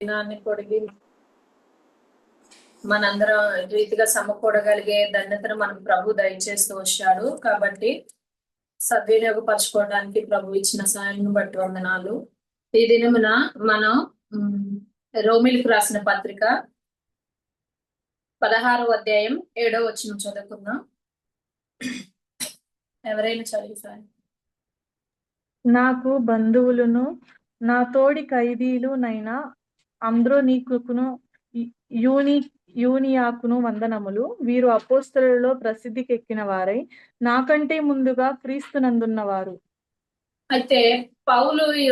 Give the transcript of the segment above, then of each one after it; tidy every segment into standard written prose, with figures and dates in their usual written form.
దినాన్ని పొడిగి మనందరం రీతిగా సమకూడగలిగే ధన్యతను మనం ప్రభు దయచేస్తూ వచ్చాడు. కాబట్టి సద్వినియోగపరచుకోవడానికి ప్రభు ఇచ్చిన సాయం బట్టి వందనాలు. ఈ దినమున మనం రోమిలకు రాసిన పత్రిక 16వ అధ్యాయం 7వ వచనం చదువుకుందాం. ఎవరైనా చదివిసారు. నాకు బంధువులను నా తోడి ఖైదీలు నైనా అంద్రోనీకును యూనియాకును వందనములు. వీరు అపోస్తలులలో ప్రసిద్ధికెక్కిన వారై నాకంటే ముందుగా క్రీస్తునందున్నవారు. అయితే పౌలు ఈ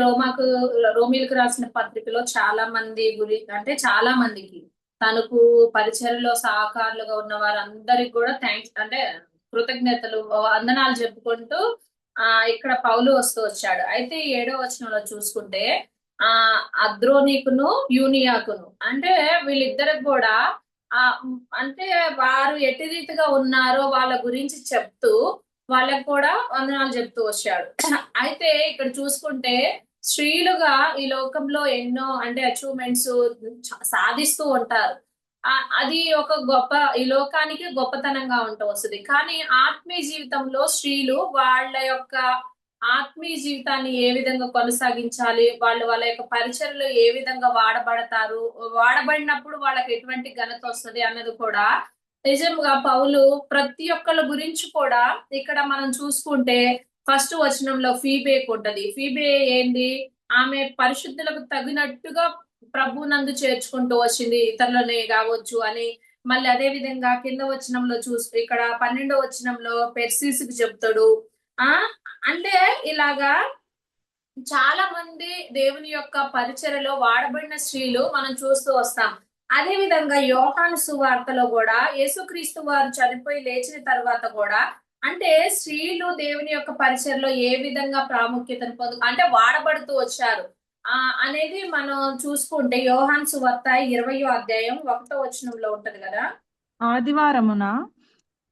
రోమిలకు రాసిన పత్రికలో చాలా మందికి తనకు పరిచయలో సహకారులుగా ఉన్న వారందరికి కూడా థ్యాంక్స్ అంటే కృతజ్ఞతలు వందనాలు చెప్పుకుంటూ ఇక్కడ పౌలు వస్తూ వచ్చాడు. అయితే 7వ వచనంలో చూసుకుంటే అద్రోనీకును యూనియాకును అంటే వీళ్ళిద్దరికి కూడా అంటే వారు ఎట్టి రీతిగా ఉన్నారో వాళ్ళ గురించి చెప్తూ వాళ్ళకు కూడా వందనాలు చెప్తూ వచ్చాడు. అయితే ఇక్కడ చూసుకుంటే స్త్రీలుగా ఈ లోకంలో ఎన్నో అంటే అచీవ్మెంట్స్ సాధిస్తూ ఉంటారు. అది ఒక గొప్ప ఈ లోకానికి గొప్పతనంగా ఉంటూ వస్తుంది. కానీ ఆత్మీయ జీవితంలో స్త్రీలు వాళ్ళ యొక్క ఆత్మీయ జీవితాన్ని ఏ విధంగా కొనసాగించాలి, వాళ్ళ యొక్క పరిచయలో ఏ విధంగా వాడబడతారు, వాడబడినప్పుడు వాళ్ళకి ఎటువంటి ఘనత వస్తుంది అన్నది కూడా నిజంగా పౌలు ప్రతి ఒక్కళ్ళ గురించి కూడా ఇక్కడ మనం చూసుకుంటే ఫస్ట్ వచనంలో ఫీబేక్ ఉంటది. ఫీబే ఏంది, ఆమె పరిశుద్ధులకు తగినట్టుగా ప్రభునందు చేర్చుకుంటూ వచ్చింది ఇతరులనే కావచ్చు అని. మళ్ళీ అదే విధంగా కింద వచనంలో ఇక్కడ 12వ వచనంలో పెర్సిస్కి చెప్తాడు. అంటే ఇలాగా చాలా మంది దేవుని యొక్క పరిచర్యలో వాడబడిన స్త్రీలు మనం చూస్తూ వస్తాం. అదే విధంగా యోహాను సువార్తలో కూడా యేసుక్రీస్తు వారు చనిపోయి లేచిన తర్వాత కూడా అంటే స్త్రీలు దేవుని యొక్క పరిచర్యలో ఏ విధంగా ప్రాముఖ్యతను అంటే వాడబడుతూ వచ్చారు అనేది మనం చూసుకుంటే యోహాను సువార్త 20వ అధ్యాయం 1వ వచనంలో ఉంటది కదా. ఆదివారమున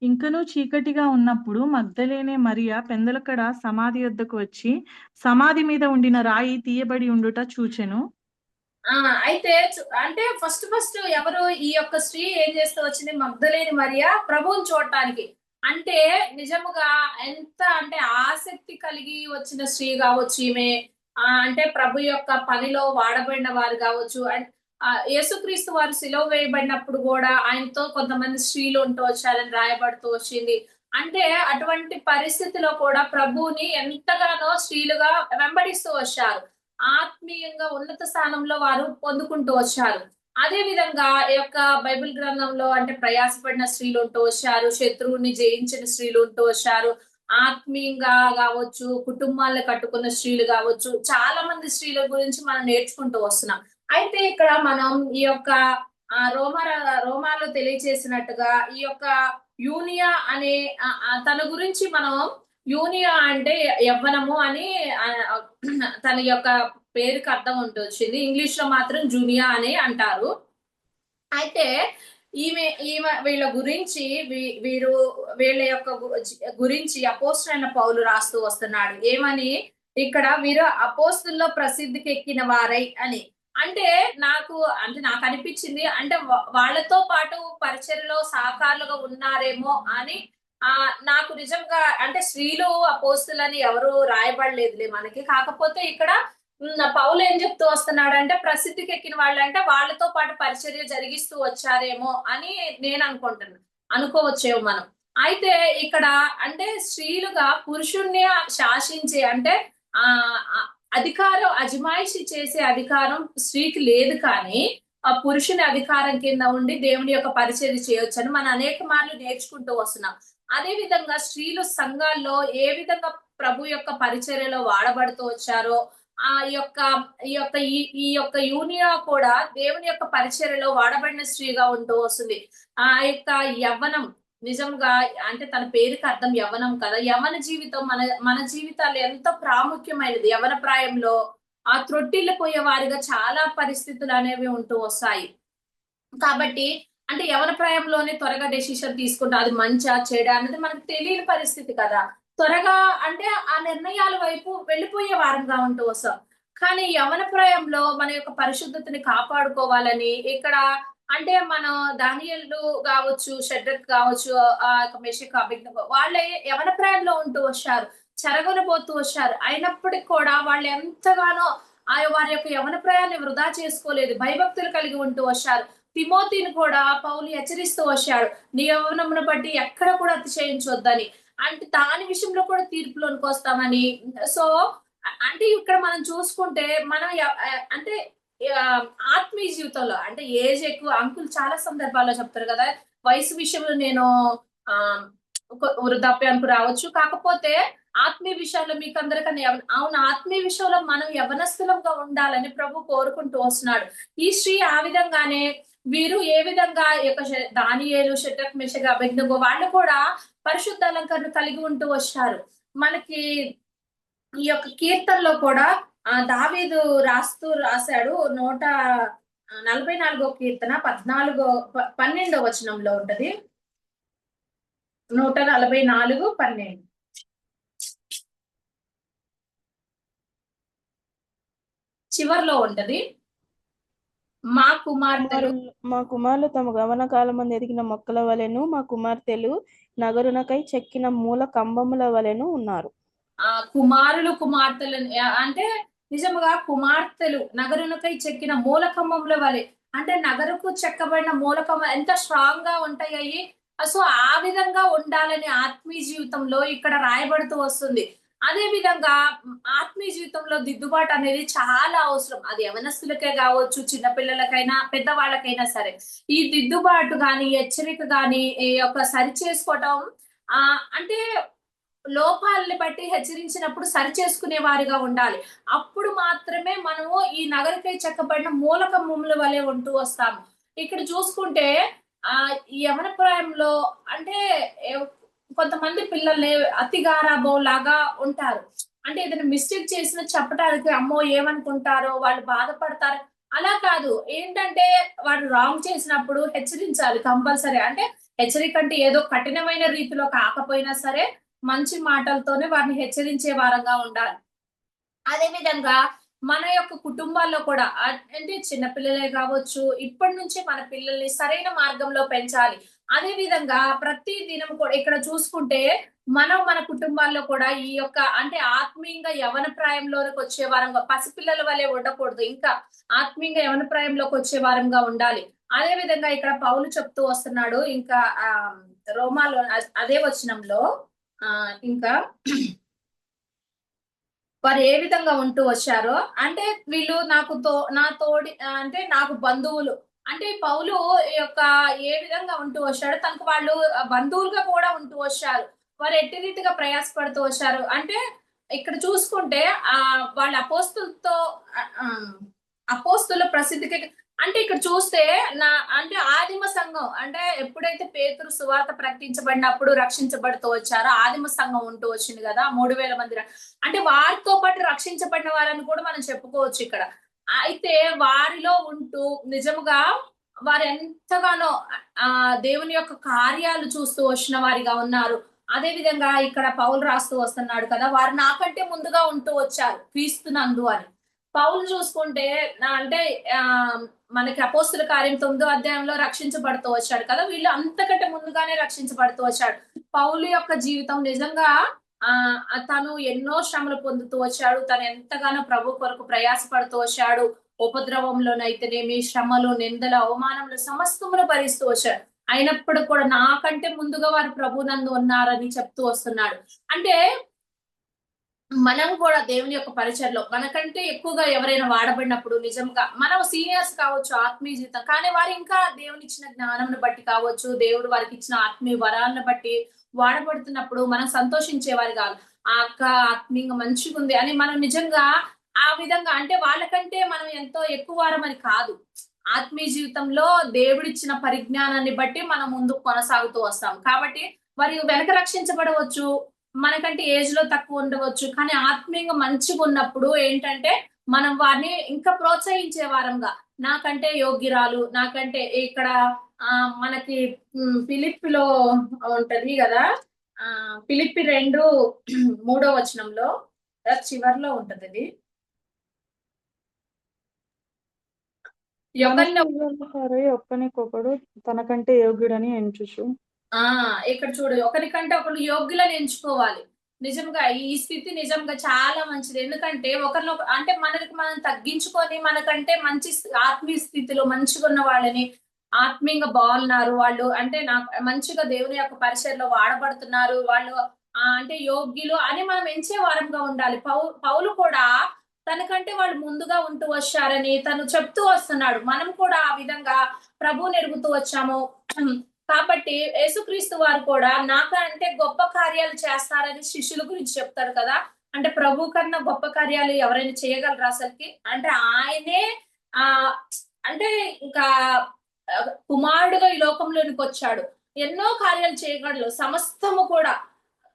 ఇంకనూ చీకటిగా ఉన్నప్పుడు మగ్దలేనే మరియా పెందలకడ సమాధి వద్దకు వచ్చి సమాధి మీద ఉండిన రాయి తీయబడి ఉండుట చూచెను. అయితే అంటే ఫస్ట్ ఎవరు ఈ యొక్క స్త్రీ ఏం చేస్తూ వచ్చింది, మగ్దలేని మరియా ప్రభువుని చూడటానికి. అంటే నిజముగా ఎంత అంటే ఆసక్తి కలిగి వచ్చిన స్త్రీ కావచ్చు ఈమె. అంటే ప్రభు యొక్క పనిలో వాడబడిన వారు కావచ్చు. అండ్ యేసుక్రీస్తు వారు సిలువ వేయబడినప్పుడు కూడా ఆయనతో కొంతమంది స్త్రీలు ఉంటూ వచ్చారని రాయబడుతూ వచ్చింది. అంటే అటువంటి పరిస్థితిలో కూడా ప్రభువుని ఎంతగానో స్త్రీలుగా వెంబడిస్తూ వచ్చారు. ఆత్మీయంగా ఉన్నత స్థానంలో వారు పొందుకుంటూ వచ్చారు. అదే విధంగా ఈ యొక్క బైబిల్ గ్రంథంలో అంటే ప్రయాసపడిన స్త్రీలు ఉంటూ వచ్చారు, శత్రువుని జయించిన స్త్రీలు ఉంటూ వచ్చారు, ఆత్మీయంగా కావచ్చు, కుటుంబాలను కట్టుకున్న స్త్రీలు కావచ్చు, చాలా మంది స్త్రీల గురించి మనం నేర్చుకుంటూ వస్తున్నాం. అయితే ఇక్కడ మనం ఈ యొక్క రోమాలో తెలియచేసినట్టుగా ఈ యొక్క యూనియా అనే తన గురించి మనం యూనియా అంటే యవ్వనము అని తన యొక్క పేరుకి అర్థం వచ్చింది. ఇంగ్లీష్ లో మాత్రం జూనియా అని అంటారు. అయితే ఈమె వీళ్ళ గురించి వీళ్ళ యొక్క గురించి అపోస్తలుడైన పౌలు రాస్తూ వస్తున్నాడు. ఏమని, ఇక్కడ వీరు అపోస్తుల్లో ప్రసిద్ధికి ఎక్కిన వారై అని. అంటే నాకు అనిపించింది అంటే వాళ్ళతో పాటు పరిచర్యలో సహకారులుగా ఉన్నారేమో అని. నాకు నిజంగా అంటే స్త్రీలు అపోస్తులని ఎవరు రాయబడలేదులే మనకి. కాకపోతే ఇక్కడ పౌలు ఏం చెప్తూ వస్తున్నాడు అంటే ప్రసిద్ధికి ఎక్కిన వాళ్ళు అంటే వాళ్ళతో పాటు పరిచర్య జరిగిస్తూ వచ్చారేమో అని నేను అనుకోవచ్చేమో మనం. అయితే ఇక్కడ అంటే స్త్రీలుగా పురుషుణ్ణి శాసించే అంటే అధికారం అజమాయిషి చేసే అధికారం స్త్రీకి లేదు. కానీ ఆ పురుషుని అధికారం కింద ఉండి దేవుని యొక్క పరిచర్య చేయొచ్చని మనం అనేక మార్లు నేర్చుకుంటూ వస్తున్నాం. అదే విధంగా స్త్రీలు సంఘాల్లో ఏ విధంగా ప్రభు యొక్క పరిచర్యలో వాడబడుతూ వచ్చారో ఈ యొక్క యూనియా కూడా దేవుని యొక్క పరిచర్యలో వాడబడిన స్త్రీగా ఉంటూ వస్తుంది. ఆ యొక్క యవ్వనం నిజంగా అంటే తన పేరుకి అర్థం యవ్వనం కదా. యవ్వన జీవితం మన జీవితాలు ఎంతో ప్రాముఖ్యమైనది. యవ్వన ప్రాయంలో త్రొట్టిల్లిపోయే వారిగా చాలా పరిస్థితులు అనేవి ఉంటూ వస్తాయి. కాబట్టి అంటే యవ్వన ప్రాయంలోనే త్వరగా డెసిషన్ తీసుకుంటా అది మంచా చెడా అనేది మనకు తెలియని పరిస్థితి కదా. త్వరగా అంటే ఆ నిర్ణయాల వైపు వెళ్ళిపోయే వారంగా ఉంటూ వస్తాం. కానీ యవన ప్రాయంలో మన యొక్క పరిశుద్ధతని కాపాడుకోవాలని ఇక్కడ అంటే మనం దానియేలు కావచ్చు, షడ్రక్ కావచ్చు, ఆ యొక్క మెషక్ అబేద్నెగో వాళ్ళే యవన ప్రాయంలో ఉంటూ వచ్చారు, చెరగొనబోతూ వచ్చారు. అయినప్పటికీ కూడా వాళ్ళు ఎంతగానో వారి యొక్క యవన ప్రాయాన్ని వృధా చేసుకోలేదు, భయభక్తులు కలిగి ఉంటూ వచ్చారు. తిమోతిని కూడా పౌలు హెచ్చరిస్తూ వచ్చాడు, నీ యవ్వనమును బట్టి ఎక్కడ కూడా అతిశయించొద్దని. అంటే దాని విషయంలో కూడా తీర్పులోనికి వస్తామని. సో అంటే ఇక్కడ మనం చూసుకుంటే మనం అంటే ఆత్మీయ జీవితంలో అంటే ఏజ్ ఎక్కువ అంకుల్ చాలా సందర్భాల్లో చెప్తారు కదా, వయసు విషయంలో నేను ఆ వృద్ధాప్యానికి రావచ్చు, కాకపోతే ఆత్మీయ విషయాల్లో మీకు అందరికన్నా అవును, ఆత్మీయ విషయంలో మనం యవనస్తులంగా ఉండాలని ప్రభు కోరుకుంటూ వస్తున్నాడు. ఈ స్త్రీ ఆ విధంగానే వీరు ఏ విధంగా ఈ యొక్క దానియేలు, షడ్రక్, మెషక్, అబేద్నెగో వాళ్ళు కూడా పరిశుద్ధ అలంకరణ కలిగి ఉంటూ వచ్చారు. మనకి ఈ యొక్క కీర్తనలో కూడా దావీదు రాశాడు 144 కీర్తన 12 వచనంలో ఉంటది. 144:12 చివర్లో ఉంటది. మా కుమారులు తమ గమన కాలమందు ఎదిగిన మొక్కల వలెను, మా కుమార్తెలు నగరునకై చెక్కిన మూల కంబముల వలెను ఉన్నారు. కుమారులు కుమార్తెలు అంటే నిజముగా కుమార్తెలు నగరునకై చెక్కిన మూలకంబముల వలె, అంటే నగరుకు చెక్కబడిన మూలకంబం ఎంత స్ట్రాంగ్ గా ఉంటాయి. సో ఆ విధంగా ఉండాలని ఆత్మీయ జీవితంలో ఇక్కడ రాయబడుతూ వస్తుంది. అదే విధంగా ఆత్మీయ జీవితంలో దిద్దుబాటు అనేది చాలా అవసరం. అది యవనస్తులకే కావచ్చు, చిన్నపిల్లలకైనా, పెద్దవాళ్ళకైనా సరే. ఈ దిద్దుబాటు గాని, హెచ్చరిక గాని, ఈ యొక్క సరి చేసుకోవటం అంటే లోపాలని బట్టి హెచ్చరించినప్పుడు సరి చేసుకునే వారిగా ఉండాలి. అప్పుడు మాత్రమే మనము ఈ నగరికై చెక్కబడిన మూలకమ్ముల వలె ఉంటూ వస్తాము. ఇక్కడ చూసుకుంటే ఈ యవన ప్రాయంలో అంటే కొంతమంది పిల్లల్ని అతి గారాబం లాగా ఉంటారు. అంటే ఏదైనా మిస్టేక్ చేసినా చెప్పడానికి అమ్మో ఏమనుకుంటారో, వాళ్ళు బాధపడతారు. అలా కాదు, ఏంటంటే వాడు రాంగ్ చేసినప్పుడు హెచ్చరించాలి కంపల్సరీ. అంటే హెచ్చరిక అంటే ఏదో కఠినమైన రీతిలో కాకపోయినా సరే మంచి మాటలతోనే వారిని హెచ్చరించే వారంగా ఉండాలి. అదే విధంగా మన యొక్క కుటుంబాల్లో కూడా అంటే చిన్నపిల్లలే కావచ్చు, ఇప్పటి నుంచి మన పిల్లల్ని సరైన మార్గంలో పెంచాలి. అదే విధంగా ప్రతి దినం కూడా ఇక్కడ చూసుకుంటే మనం మన కుటుంబాల్లో కూడా ఈ యొక్క అంటే ఆత్మీయంగా యవన ప్రాయంలోకి వచ్చే వారంగా, పసిపిల్లల వలె ఉండకూడదు, ఇంకా ఆత్మీయంగా యవన ప్రాయంలోకి వచ్చే వారంగా ఉండాలి. అదే విధంగా ఇక్కడ పౌలు చెప్తూ వస్తున్నాడు ఇంకా రోమాలో అదే వచనంలో ఇంకా వారు ఏ విధంగా ఉంటూ వచ్చారో, అంటే వీళ్ళు నా తోడి అంటే నాకు బంధువులు, అంటే పౌలు యొక్క ఏ విధంగా ఉంటూ వచ్చాడు, తనకు వాళ్ళు బంధువులుగా కూడా ఉంటూ వచ్చారు. వారు ఎట్టి రీతిగా ప్రయాసపడుతూ వచ్చారు. అంటే ఇక్కడ చూసుకుంటే వాళ్ళ అపోస్తుల ప్రసిద్ధికి అంటే ఇక్కడ చూస్తే అంటే ఆదిమ సంఘం అంటే ఎప్పుడైతే పేతురు సువార్త ప్రకటించబడినప్పుడు రక్షించబడుతూ వచ్చారో ఆదిమ సంఘం ఉంటూ వచ్చింది కదా, 3000 మంది. అంటే వారితో పాటు రక్షించబడిన వారని కూడా మనం చెప్పుకోవచ్చు ఇక్కడ. అయితే వారిలో ఉంటూ నిజముగా వారు ఎంతగానో దేవుని యొక్క కార్యాలు చూస్తూ వచ్చిన వారిగా ఉన్నారు. అదే విధంగా ఇక్కడ పౌలు రాస్తూ వస్తున్నాడు కదా, వారు నాకంటే ముందుగా ఉంటూ వచ్చారు క్రీస్తునందు అని. పౌలు చూసుకుంటే అంటే మనకి అపోస్తుల కార్యం 9వ అధ్యాయంలో రక్షించబడుతూ వచ్చాడు కదా, వీళ్ళు అంతకంటే ముందుగానే రక్షించబడుతూ వచ్చాడు. పౌలు యొక్క జీవితం నిజంగా తను ఎన్నో శ్రమలు పొందుతూ వచ్చాడు. తను ఎంతగానో ప్రభు కొరకు ప్రయాసపడుతూ వచ్చాడు. ఉపద్రవంలోనైతేనేమి, శ్రమలు, నిందలు, అవమానములు సమస్తమును భరిస్తూ వచ్చాడు. అయినప్పుడు కూడా నాకంటే ముందుగా వారు ప్రభు నందు ఉన్నారని చెప్తూ వస్తున్నాడు. అంటే మనం కూడా దేవుని యొక్క పరిచయలో మనకంటే ఎక్కువగా ఎవరైనా వాడబడినప్పుడు నిజంగా మనం సీనియర్స్ కావచ్చు ఆత్మీయ జీవితం, కానీ వారు ఇంకా దేవుని ఇచ్చిన జ్ఞానంను బట్టి కావచ్చు, దేవుడు వారికి ఇచ్చిన ఆత్మీయ వరాలను బట్టి వాడబడుతున్నప్పుడు మనం సంతోషించే వారి కాదు. ఆ అక్క ఆత్మీయంగా మంచిగా ఉంది అని మనం నిజంగా ఆ విధంగా అంటే వాళ్ళకంటే మనం ఎంతో ఎక్కువ వారమని కాదు. ఆత్మీయ జీవితంలో దేవుడిచ్చిన పరిజ్ఞానాన్ని బట్టి మనం ముందుకు కొనసాగుతూ వస్తాం. కాబట్టి వారు వెనక రక్షించబడవచ్చు, మనకంటే ఏజ్ లో తక్కువ ఉండవచ్చు, కానీ ఆత్మీయంగా మంచిగా ఉన్నప్పుడు ఏంటంటే మనం వారిని ఇంకా ప్రోత్సహించే వారంగా, నాకంటే యోగ్యురాలు, నాకంటే ఇక్కడ మనకి ఫిలిప్పిలో ఉంటది కదా, ఫిలిప్పి 2:3 వచనంలో చివర్లో ఉంటది. ఒకరిని ఒక్కనికొకడు తనకంటే యోగ్యుడని ఎంచుచు. ఇక్కడ చూడు, ఒకరికంటే ఒకరు యోగ్యులను ఎంచుకోవాలి. నిజంగా ఈ స్థితి నిజంగా చాలా మంచిది. ఎందుకంటే ఒకరిని అంటే మనకి మనం తగ్గించుకొని మనకంటే మంచి ఆత్మీయ స్థితిలో మంచిగా ఉన్న వాళ్ళని, ఆత్మీయంగా బాగున్నారు వాళ్ళు, అంటే నాకు మంచిగా దేవుని యొక్క పరిచయంలో వాడబడుతున్నారు వాళ్ళు, అంటే యోగ్యులు అని మనం ఎంచే వారంగా ఉండాలి. పౌలు కూడా తనకంటే వాళ్ళు ముందుగా ఉంటూ వచ్చారని తను చెప్తూ వస్తున్నాడు. మనం కూడా ఆ విధంగా ప్రభువుని ఎరుగుతూ వచ్చాము. కాబట్టి యేసుక్రీస్తు వారు కూడా నాకంటే గొప్ప కార్యాలు చేస్తారని శిష్యుల గురించి చెప్తారు కదా. అంటే ప్రభు కన్నా గొప్ప కార్యాలు ఎవరైనా చేయగలరా అసలుకి? అంటే ఆయనే ఆ అంటే ఇంకా కుమారుడుగా ఈ లోకంలోనికి వచ్చాడు. ఎన్నో కార్యాలు చేయగలరు సమస్తము కూడా.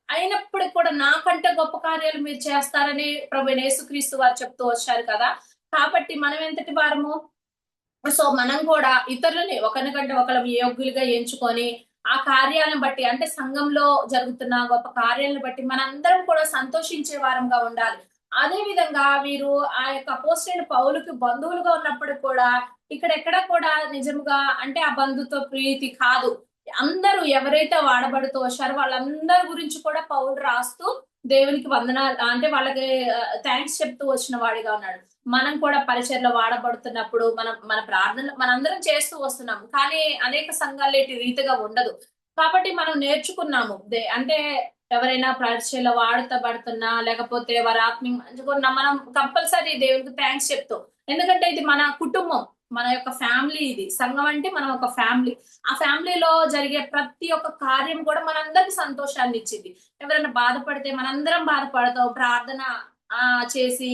అయినప్పటికీ కూడా నాకంటే గొప్ప కార్యాలు మీరు చేస్తారని ప్రభు యేసుక్రీస్తు వారు చెప్తూ వచ్చారు కదా. కాబట్టి మనం ఎంతటి వారము? సో మనం కూడా ఇతరులని ఒకరికంటే ఒకరు యోగ్యులుగా ఎంచుకొని ఆ కార్యాలను బట్టి, అంటే సంఘంలో జరుగుతున్న గొప్ప కార్యాలను బట్టి మనందరం కూడా సంతోషించే వారంగా ఉండాలి. అదే విధంగా వీరు ఆ యొక్క అపోస్తలుడైన పౌలుకి బంధువులుగా ఉన్నప్పుడు కూడా ఇక్కడెక్కడ కూడా నిజముగా అంటే ఆ బంధుత్వ ప్రీతి కాదు. అందరూ ఎవరైతే వాడబడుతూ వచ్చారో వాళ్ళందరి గురించి కూడా పౌలు రాస్తూ దేవునికి వందనాలు, అంటే వాళ్ళకి థ్యాంక్స్ చెప్తూ వచ్చిన వాడిగా ఉన్నాడు. మనం కూడా పరిచయలో వాడబడుతున్నప్పుడు మన ప్రార్థనలు మనందరం చేస్తూ వస్తున్నాం. కానీ అనేక సంఘాలు ఇటు రీతిగా ఉండదు. కాబట్టి మనం నేర్చుకున్నాము. అంటే ఎవరైనా పరిచయలో వాడతబడుతున్నా లేకపోతే వారి ఆత్మీయ మంచుకున్నా మనం కంపల్సరీ దేవునికి థ్యాంక్స్ చెప్తాం. ఎందుకంటే ఇది మన కుటుంబం, మన యొక్క ఫ్యామిలీ. ఇది సంఘం అంటే మనం ఒక ఫ్యామిలీ. ఆ ఫ్యామిలీలో జరిగే ప్రతి ఒక్క కార్యం కూడా మనందరికి సంతోషాన్ని ఇచ్చింది. ఎవరైనా బాధపడితే మనందరం బాధపడతాం, ప్రార్థన చేసి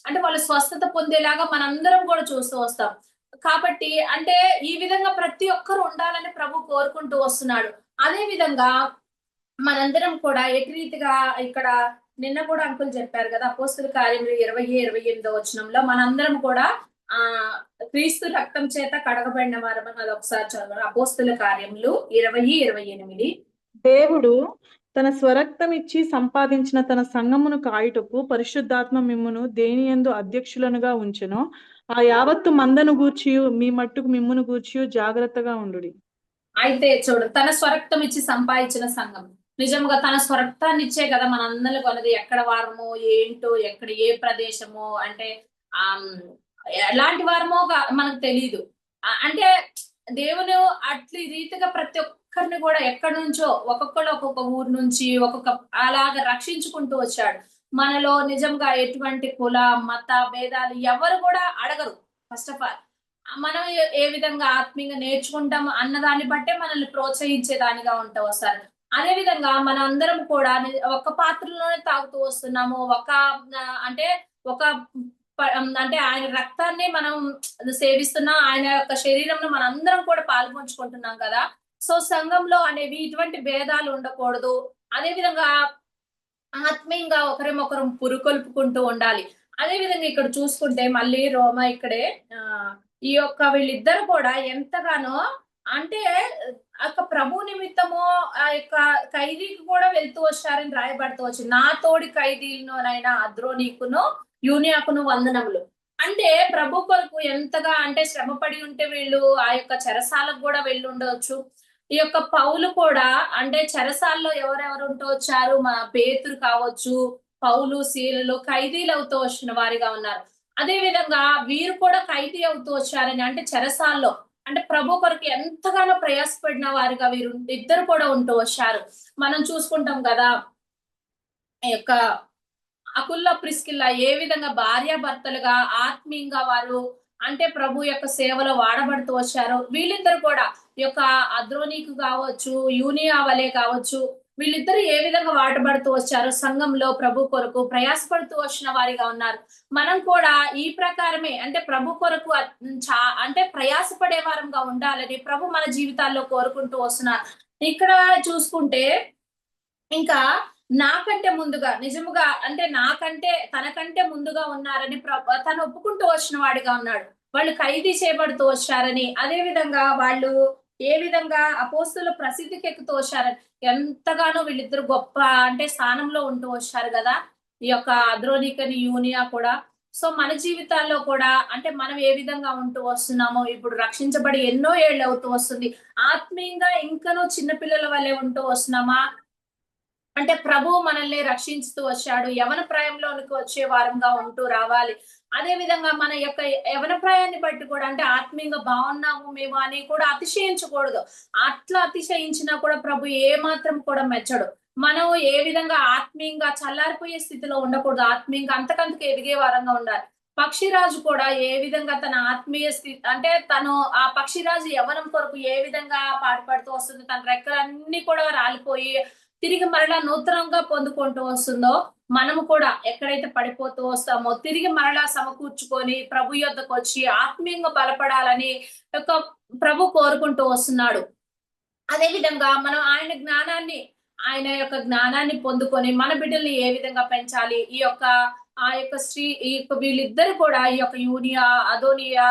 అంటే వాళ్ళు స్వస్థత పొందేలాగా మనందరం కూడా చూస్తూ వస్తాం. కాబట్టి అంటే ఈ విధంగా ప్రతి ఒక్కరు ఉండాలని ప్రభు కోరుకుంటూ వస్తున్నాడు. అదే విధంగా మనందరం కూడా రీతిగా ఇక్కడ నిన్న కూడా అంకుల్ చెప్పారు కదా, అపోస్తుల కార్యములు 20-28 వచనంలో మనందరం కూడా క్రీస్తు రక్తం చేత కడగబడిన వారమని అది ఒకసారి చదవండి. అపోస్తుల కార్యములు 20-28. దేవుడు తన స్వరక్తం ఇచ్చి సంపాదించిన తన సంఘమును కాయుటకు పరిశుద్ధాత్మ మిమ్మును దేనియందు అధ్యక్షులనుగా ఉంచెను. ఆ యావత్తు మందను గూర్చి మీ మట్టుకు మిమ్మును గూర్చి జాగ్రత్తగా ఉండుడి. అయితే చూడు, తన స్వరక్తం ఇచ్చి సంపాదించిన సంఘం నిజంగా తన స్వరక్తాన్ని ఇచ్చే కదా మనందరూ కొన్నది. ఎక్కడ వారమో ఏంటో, ఎక్కడ ఏ ప్రదేశమో, అంటే ఎలాంటి వారమో మనకు తెలియదు. అంటే దేవుని అట్ల రీతిగా ప్రతి ఒక్కరిని కూడా ఎక్కడి నుంచో ఒక్కొక్కరు ఒక్కొక్క ఊరు నుంచి ఒక్కొక్క అలాగా రక్షించుకుంటూ వచ్చాడు. మనలో నిజంగా ఎటువంటి కుల మత భేదాలు ఎవరు కూడా అడగరు. ఫస్ట్ ఆఫ్ ఆల్ మనం ఏ విధంగా ఆత్మీయంగా నేర్చుకుంటాం అన్నదాన్ని బట్టే మనల్ని ప్రోత్సహించేదానిగా ఉంటా వస్తారు. అదే విధంగా మన అందరం కూడా ఒక పాత్రలోనే తాగుతూ వస్తున్నాము. అంటే ఒక అంటే ఆయన రక్తాన్ని మనం సేవిస్తున్నాం, ఆయన యొక్క శరీరంలో మన అందరం కూడా పాల్పంచుకుంటున్నాం కదా. సో సంఘంలో అనేవి ఇటువంటి భేదాలు ఉండకూడదు. అదే విధంగా ఆత్మీయంగా ఒకరికొకరు పురుకొల్పుకుంటూ ఉండాలి. అదే విధంగా ఇక్కడ చూసుకుంటే మళ్ళీ రోమ ఇక్కడే ఈ యొక్క వీళ్ళిద్దరు కూడా ఎంతగానో అంటే ప్రభు నిమిత్తము ఆ యొక్క ఖైదీకి కూడా వెళ్తూ వచ్చారని రాయబడుతూ వచ్చింది. నా తోడి ఖైదీలనైనా అద్రోనీకును యూనియాకును వందనములు. అంటే ప్రభు కొరకు ఎంతగా అంటే శ్రమపడి ఉంటే వీళ్ళు ఆ యొక్క చెరసాలకు కూడా వెళ్ళి ఉండవచ్చు. ఈ యొక్క పౌలు కూడా అంటే చెరసాల్లో ఎవరెవరు ఉంటూ వచ్చారు, మా పేతురు కావచ్చు, పౌలు శీలలు ఖైదీలు అవుతూ వచ్చిన వారిగా ఉన్నారు. అదే విధంగా వీరు కూడా ఖైదీ అవుతూ వచ్చారని, అంటే చెరసాల్లో అంటే ప్రభు కొరకు ఎంతగానో ప్రయాసపడిన వారిగా వీరు ఇద్దరు కూడా ఉంటూ వచ్చారు. మనం చూసుకుంటాం కదా, ఈ యొక్క అకుల్లా ప్రిస్కిల్లా ఏ విధంగా భార్యాభర్తలుగా ఆత్మీయంగా వారు అంటే ప్రభు యొక్క సేవలో వాడబడుతూ వచ్చారు. వీళ్ళిద్దరు కూడా ఈ యొక్క అద్రోనీకు కావచ్చు, యూనియా వలే కావచ్చు, వీళ్ళిద్దరు ఏ విధంగా వాడబడుతూ వచ్చారు, సంఘంలో ప్రభు కొరకు ప్రయాసపడుతూ వచ్చిన వారిగా ఉన్నారు. మనం కూడా ఈ ప్రకారమే అంటే ప్రభు కొరకు అంటే ప్రయాసపడే వారంగా ఉండాలని ప్రభు మన జీవితాల్లో కోరుకుంటూ వస్తున్నారు. ఇక్కడ చూసుకుంటే ఇంకా నాకంటే ముందుగా నిజముగా అంటే నాకంటే తనకంటే ముందుగా ఉన్నారని తను ఒప్పుకుంటూ వచ్చిన వాడిగా ఉన్నాడు. వాళ్ళు ఖైదీ చేయబడుతూ వచ్చారని, అదే విధంగా వాళ్ళు ఏ విధంగా అపోస్తుల ప్రసిద్ధికి ఎక్కుతూ వచ్చారని, ఎంతగానో వీళ్ళిద్దరు గొప్ప అంటే స్థానంలో ఉంటూ వచ్చారు కదా ఈ యొక్క అద్రోనికని యూనియా కూడా. సో మన జీవితాల్లో కూడా అంటే మనం ఏ విధంగా ఉంటూ వస్తున్నామో, ఇప్పుడు రక్షించబడి ఎన్నో ఏళ్ళు అవుతూ వస్తుంది, ఆత్మీయంగా ఇంకనూ చిన్నపిల్లల వల్లే ఉంటూ వస్తున్నామా? అంటే ప్రభువు మనల్ని రక్షించుతూ వచ్చాడు, యవన ప్రాయంలోనికి వచ్చే వారంగా ఉంటూ రావాలి. అదే విధంగా మన యొక్క యవన ప్రాయాన్ని బట్టి కూడా అంటే ఆత్మీయంగా బాగున్నాము మేము అని కూడా అతిశయించకూడదు. అట్లా అతిశయించినా కూడా ప్రభు ఏ మాత్రం కూడా మెచ్చడు. మనం ఏ విధంగా ఆత్మీయంగా చల్లారిపోయే స్థితిలో ఉండకూడదు, ఆత్మీయంగా అంతకంతకు ఎదిగే వారంగా ఉండాలి. పక్షిరాజు కూడా ఏ విధంగా తన ఆత్మీయ స్థితి అంటే తను ఆ పక్షిరాజు యవ్వనం కొరకు ఏ విధంగా పాటుపడుతూ వస్తుంది, తన రెక్కలన్నీ కూడా రాలిపోయి తిరిగి మరలా నూతనంగా పొందుకుంటూ వస్తుందో, మనము కూడా ఎక్కడైతే పడిపోతూ వస్తామో తిరిగి మరలా సమకూర్చుకొని ప్రభు యొద్దకు వచ్చి ఆత్మీయంగా బలపడాలని యొక్క ప్రభు కోరుకుంటూ వస్తున్నాడు. అదే విధంగా మనం ఆయన యొక్క జ్ఞానాన్ని పొందుకొని మన బిడ్డల్ని ఏ విధంగా పెంచాలి, ఆ యొక్క ఈ యొక్క వీళ్ళిద్దరు కూడా ఈ యొక్క యూనియా అదోనియా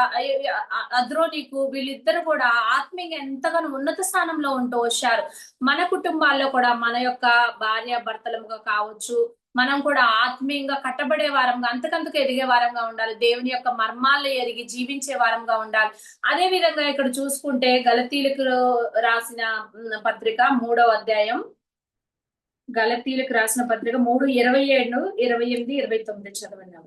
అద్రోనీకు వీళ్ళిద్దరు కూడా ఆత్మీయంగా ఎంతగానో ఉన్నత స్థానంలో ఉంటూ వచ్చారు. మన కుటుంబాల్లో కూడా మన యొక్క భార్య భర్తలుగా కావచ్చు, మనం కూడా ఆత్మీయంగా కట్టబడే వారంగా అంతకంతకు ఎదిగే వారంగా ఉండాలి, దేవుని యొక్క మర్మాలను ఎరిగి జీవించే వారంగా ఉండాలి. అదే విధంగా ఇక్కడ చూసుకుంటే గలతీలకు రాసిన పత్రిక 3వ అధ్యాయం, గలతీలకు రాసిన పత్రిక 3:27, 28, 29 చదవండి.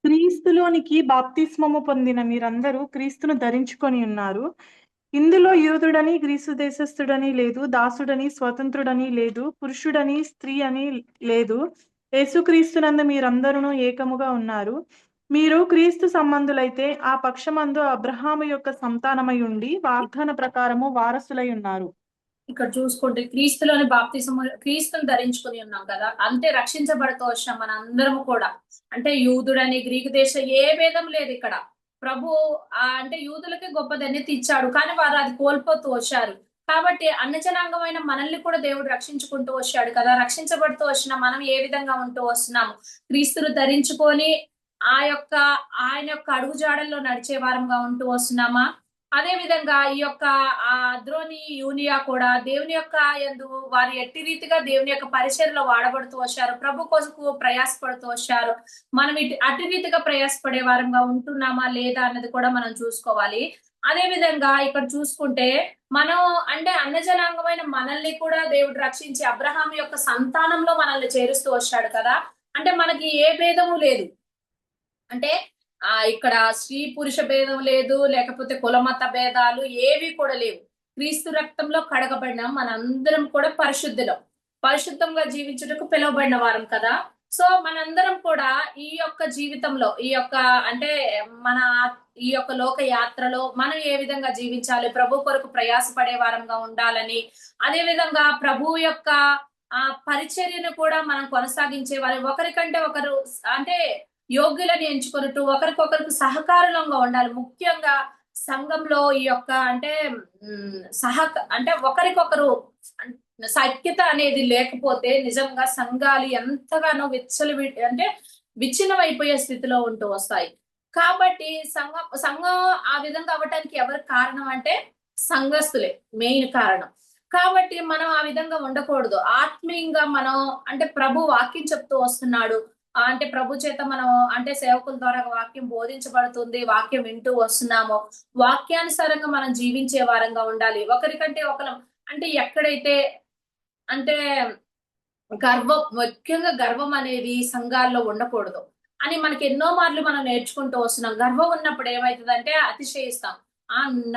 క్రీస్తులోనికి బాప్తిస్మము పొందిన మీరందరూ క్రీస్తును ధరించుకొని ఉన్నారు. ఇందులో యూదుడని గ్రీసు దేశస్థుడని లేదు, దాసుడని స్వతంత్రుడని లేదు, పురుషుడని స్త్రీ అని లేదు, యేసుక్రీస్తునందు మీరందరూ ఏకముగా ఉన్నారు. మీరు క్రీస్తు సంబంధులైతే ఆ పక్షమందు అబ్రహాము యొక్క సంతానమై ఉండి వాగ్దాన ప్రకారము వారసులై ఉన్నారు. ఇక్కడ చూసుకుంటే క్రీస్తులోని బాప్తిసము, క్రీస్తుని ధరించుకుని ఉన్నాం కదా, అంటే రక్షించబడుతూ వచ్చాం మన అందరము కూడా. అంటే యూదుడని గ్రీకు దేశ ఏ భేదం లేదు ఇక్కడ. ప్రభు అంటే యూదులకి గొప్ప ధన్యత ఇచ్చాడు, కానీ వారు అది కోల్పోతూ వచ్చారు. కాబట్టి అన్నజనాంగమైన మనల్ని కూడా దేవుడు రక్షించుకుంటూ వచ్చాడు కదా. రక్షించబడుతూ వచ్చిన మనం ఏ విధంగా ఉంటూ వస్తున్నాము? క్రీస్తును ధరించుకొని ఆయన యొక్క అడుగుజాడల్లో నడిచే వారంగా ఉంటూ వస్తున్నామా? అదే విధంగా ఈ యొక్క అద్రోని యూనియా కూడా దేవుని యొక్క యందు వారు ఎట్టి రీతిగా దేవుని యొక్క పరిచర్లో వాడబడుతూ వచ్చారు, ప్రభు కోసకు ప్రయాసపడుతూ వచ్చారు. మనం అట్టి రీతిగా ప్రయాసపడే వారంగా ఉంటున్నామా లేదా అన్నది కూడా మనం చూసుకోవాలి. అదే విధంగా ఇక్కడ చూసుకుంటే మనం అంటే అన్నజనాంగమైన మనల్ని కూడా దేవుడు రక్షించి అబ్రహాం యొక్క సంతానంలో మనల్ని చేరుస్తూ వచ్చాడు కదా. అంటే మనకి ఏ భేదము లేదు. అంటే ఇక్కడ స్త్రీ పురుష భేదం లేదు, లేకపోతే కులమత భేదాలు ఏవి కూడా లేవు. క్రీస్తు రక్తంలో కడగబడిన మనందరం కూడా పరిశుద్ధంగా జీవించుటకు పిలువబడిన వారం కదా. సో మనందరం కూడా ఈ యొక్క జీవితంలో అంటే ఈ యొక్క లోక యాత్రలో మనం ఏ విధంగా జీవించాలి, ప్రభు కొరకు ప్రయాసపడే వారంగా ఉండాలని, అదే విధంగా ప్రభు యొక్క పరిచర్యను కూడా మనం కొనసాగించే వారు, ఒకరికంటే ఒకరు అంటే యోగ్యులను ఎంచుకున్నట్టు ఒకరికొకరికి సహకారంగా ఉండాలి. ముఖ్యంగా సంఘంలో ఈ యొక్క అంటే ఒకరికొకరు సఖ్యత అనేది లేకపోతే నిజంగా సంఘాలు ఎంతగానో విచ్ఛిన్నం అయిపోయే స్థితిలో ఉంటూ వస్తాయి. కాబట్టి సంఘం ఆ విధంగా అవ్వటానికి ఎవరు కారణం అంటే సంఘస్థులే మెయిన్ కారణం. కాబట్టి మనం ఆ విధంగా ఉండకూడదు. ఆత్మీయంగా మనం అంటే ప్రభు వాక్యం చెప్తూ వస్తున్నాడు, అంటే ప్రభు చేత మనం అంటే సేవకుల ద్వారా వాక్యం బోధించబడుతుంది, వాక్యం వింటూ వస్తున్నాము, వాక్యానుసారంగా మనం జీవించే వారంగా ఉండాలి. ఒకరికంటే ఒకరు అంటే ఎక్కడైతే అంటే ముఖ్యంగా గర్వం అనేది సంఘాల్లో ఉండకూడదు అని మనకి ఎన్నో మార్లు మనం నేర్చుకుంటూ వస్తున్నాం. గర్వం ఉన్నప్పుడు ఏమవుతుందంటే అతిశయిస్తాం,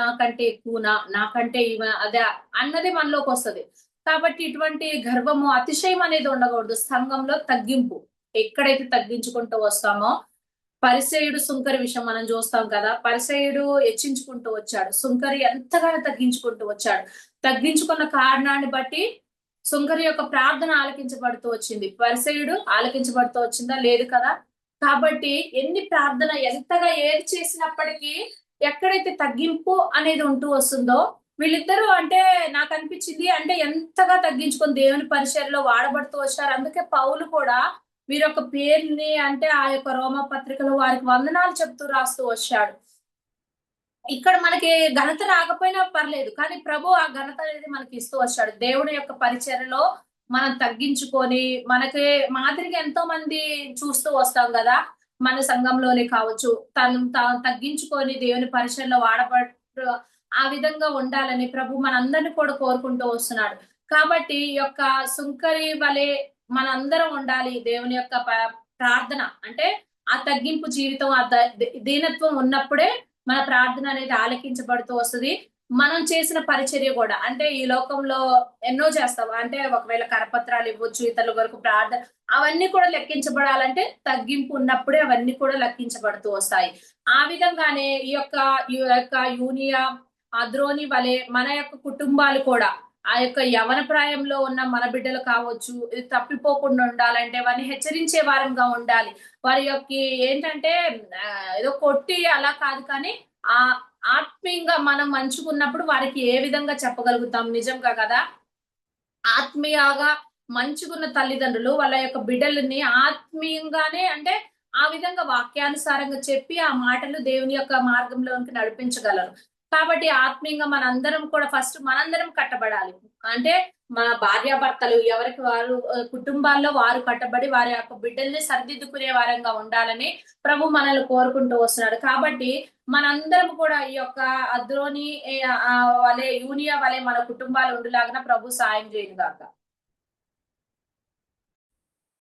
నాకంటే ఎక్కువనా, నాకంటే అదే అన్నది మనలోకి వస్తుంది. కాబట్టి ఇటువంటి గర్వము అతిశయం అనేది ఉండకూడదు. సంఘంలో తగ్గింపు ఎక్కడైతే తగ్గించుకుంటూ వస్తామో, పరిసయుడు సుంకరి విషయం మనం చూస్తాం కదా. పరిసయుడు హెచ్చించుకుంటూ వచ్చాడు, సుంకరి ఎంతగానో తగ్గించుకుంటూ వచ్చాడు. తగ్గించుకున్న కారణాన్ని బట్టి సుంకరి యొక్క ప్రార్థన ఆలకించబడుతూ వచ్చింది, పరిసయుడు ఆలకించబడుతూ వచ్చిందా? లేదు కదా. కాబట్టి ఎన్ని ప్రార్థన ఎంతగా ఏది చేసినప్పటికీ ఎక్కడైతే తగ్గింపు అనేది ఉంటూ వస్తుందో, వీళ్ళిద్దరూ అంటే నాకు అనిపించింది అంటే ఎంతగా తగ్గించుకొని దేవుని పరిచర్యలో వాడబడుతూ వచ్చారు. అందుకే పౌలు కూడా వీరి యొక్క పేరుని అంటే ఆ యొక్క రోమా పత్రికలో వారికి వందనాలు చెప్తూ రాస్తూ వచ్చాడు. ఇక్కడ మనకి ఘనత రాకపోయినా పర్లేదు, కానీ ప్రభు ఆ ఘనత అనేది మనకి ఇస్తూ వచ్చాడు. దేవుని యొక్క పరిచర్యలో మనం తగ్గించుకొని మనకి మాదిరిగా ఎంతో మంది చూస్తూ వస్తాం కదా, మన సంఘంలోనే కావచ్చు, తాను తగ్గించుకొని దేవుని పరిచయంలో వాడబట్టు ఆ విధంగా ఉండాలని ప్రభు మనందరిని కూడా కోరుకుంటూ వస్తున్నాడు. కాబట్టి ఈ యొక్క సుంకరి వలె మనందరం ఉండాలి. దేవుని యొక్క ప్రార్థన అంటే ఆ తగ్గింపు జీవితం, ఆ దీనత్వం ఉన్నప్పుడే మన ప్రార్థన అనేది ఆలకించబడుతూ వస్తుంది. మనం చేసిన పరిచర్య కూడా అంటే ఈ లోకంలో ఎన్నో చేస్తాం. అంటే ఒకవేళ కరపత్రాలు ఇవ్వచ్చు, ఇతరుల వరకు ప్రార్థన, అవన్నీ కూడా లెక్కించబడాలంటే తగ్గింపు ఉన్నప్పుడే అవన్నీ కూడా లెక్కించబడుతూ వస్తాయి. ఆ విధంగానే ఈ యొక్క యూనియా, అద్రోని వలె మన యొక్క కుటుంబాలు కూడా ఆ యొక్క యవన ప్రాయంలో ఉన్న మన బిడ్డలు కావచ్చు, ఇది తప్పిపోకుండా ఉండాలంటే వారిని హెచ్చరించే వారంగా ఉండాలి. వారి యొక్క ఏంటంటే ఏదో కొట్టి అలా కాదు, కానీ ఆ ఆత్మీయంగా మనం మంచుకున్నప్పుడు వారికి ఏ విధంగా చెప్పగలుగుతాం నిజంగా కదా. ఆత్మీయంగా మంచుకున్న తల్లిదండ్రులు వాళ్ళ యొక్క బిడ్డలని ఆత్మీయంగానే అంటే ఆ విధంగా వాక్యానుసారంగా చెప్పి ఆ మాటలు దేవుని యొక్క మార్గంలోనికి నడిపించగలరు. కాబట్టి ఆత్మీయంగా మనందరం కూడా ఫస్ట్ మనందరం కట్టబడాలి. అంటే మన భార్యాభర్తలు ఎవరికి వారు కుటుంబాల్లో వారు కట్టబడి వారి యొక్క బిడ్డల్ని సరిదిద్దుకునే వారంగా ఉండాలని ప్రభు మనల్ని కోరుకుంటూ వస్తున్నాడు. కాబట్టి మనందరం కూడా ఈ యొక్క అద్రోని వలె యూనియా వలె మన కుటుంబాలు ఉండులాగా ప్రభు సాయం చేయను గాక.